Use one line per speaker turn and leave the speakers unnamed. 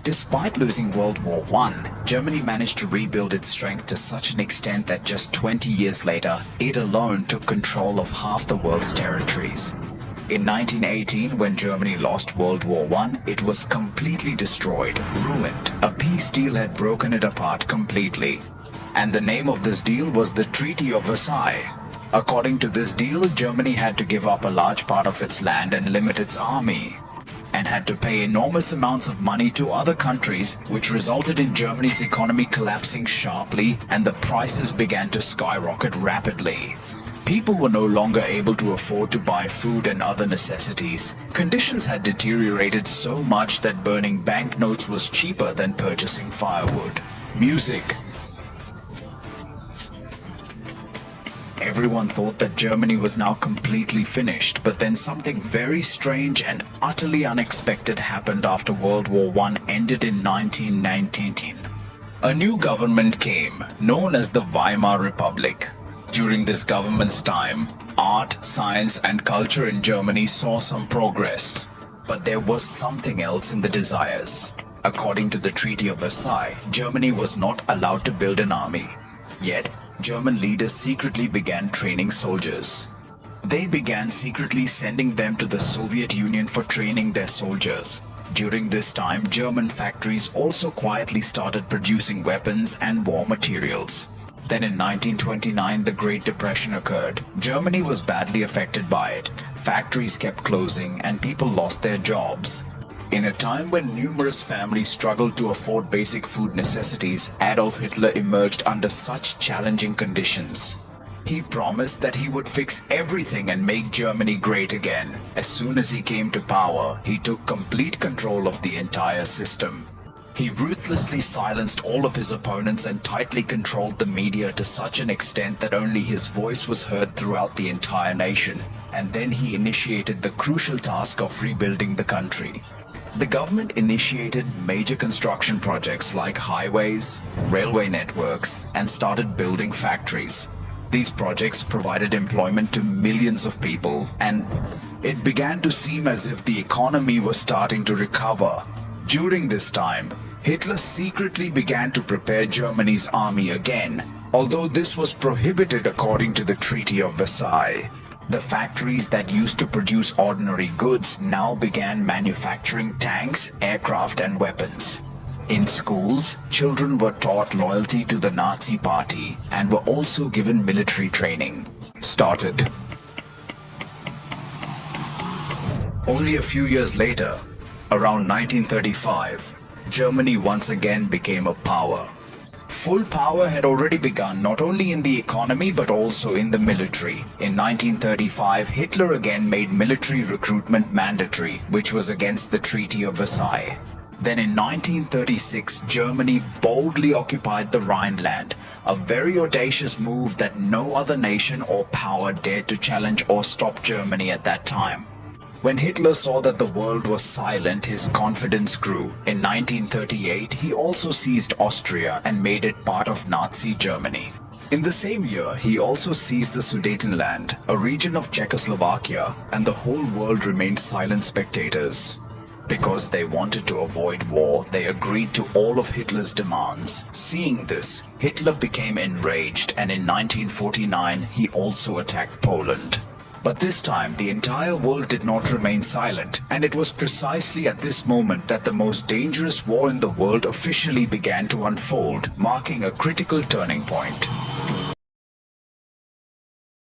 Despite losing World War I, Germany managed to rebuild its strength to such an extent that just 20 years later, it alone took control of half the world's territories. In 1918, when Germany lost World War I, it was completely destroyed, ruined. A peace deal had broken it apart completely. And the name of this deal was the Treaty of Versailles. According to this deal, Germany had to give up a large part of its land and limit its army, and had to pay enormous amounts of money to other countries, which resulted in Germany's economy collapsing sharply and the prices began to skyrocket rapidly. People were no longer able to afford to buy food and other necessities. Conditions had deteriorated so much that burning banknotes was cheaper than purchasing firewood. Music. Everyone thought that Germany was now completely finished, but then something very strange and utterly unexpected happened after World War I ended in 1919. A new government came, known as the Weimar Republic. During this government's time, art, science, and culture in Germany saw some progress. But there was something else in the desires. According to the Treaty of Versailles, Germany was not allowed to build an army. Yet, German leaders secretly began training soldiers. They began secretly sending them to the Soviet Union for training their soldiers. During this time, German factories also quietly started producing weapons and war materials. Then in 1929, the Great Depression occurred. Germany was badly affected by it. Factories kept closing and people lost their jobs. In a time when numerous families struggled to afford basic food necessities, Adolf Hitler emerged under such challenging conditions. He promised that he would fix everything and make Germany great again. As soon as he came to power, he took complete control of the entire system. He ruthlessly silenced all of his opponents and tightly controlled the media to such an extent that only his voice was heard throughout the entire nation. And then he initiated the crucial task of rebuilding the country. The government initiated major construction projects like highways, railway networks, and started building factories. These projects provided employment to millions of people, and it began to seem as if the economy was starting to recover. During this time, Hitler secretly began to prepare Germany's army again, although this was prohibited according to the Treaty of Versailles. The factories that used to produce ordinary goods now began manufacturing tanks, aircraft, and weapons. In schools, children were taught loyalty to the Nazi Party and were also given military training. Started. Only a few years later, around 1935, Germany once again became a power. Full power had already begun not only in the economy but also in the military. In 1935, Hitler again made military recruitment mandatory, which was against the Treaty of Versailles. Then in 1936, Germany boldly occupied the Rhineland, a very audacious move that no other nation or power dared to challenge or stop Germany at that time. When Hitler saw that the world was silent, his confidence grew. In 1938, he also seized Austria and made it part of Nazi Germany. In the same year, he also seized the Sudetenland, a region of Czechoslovakia, and the whole world remained silent spectators. Because they wanted to avoid war, they agreed to all of Hitler's demands. Seeing this, Hitler became enraged, and in 1949, he also attacked Poland. But this time, the entire world did not remain silent, and it was precisely at this moment that the most dangerous war in the world officially began to unfold, marking a critical turning point.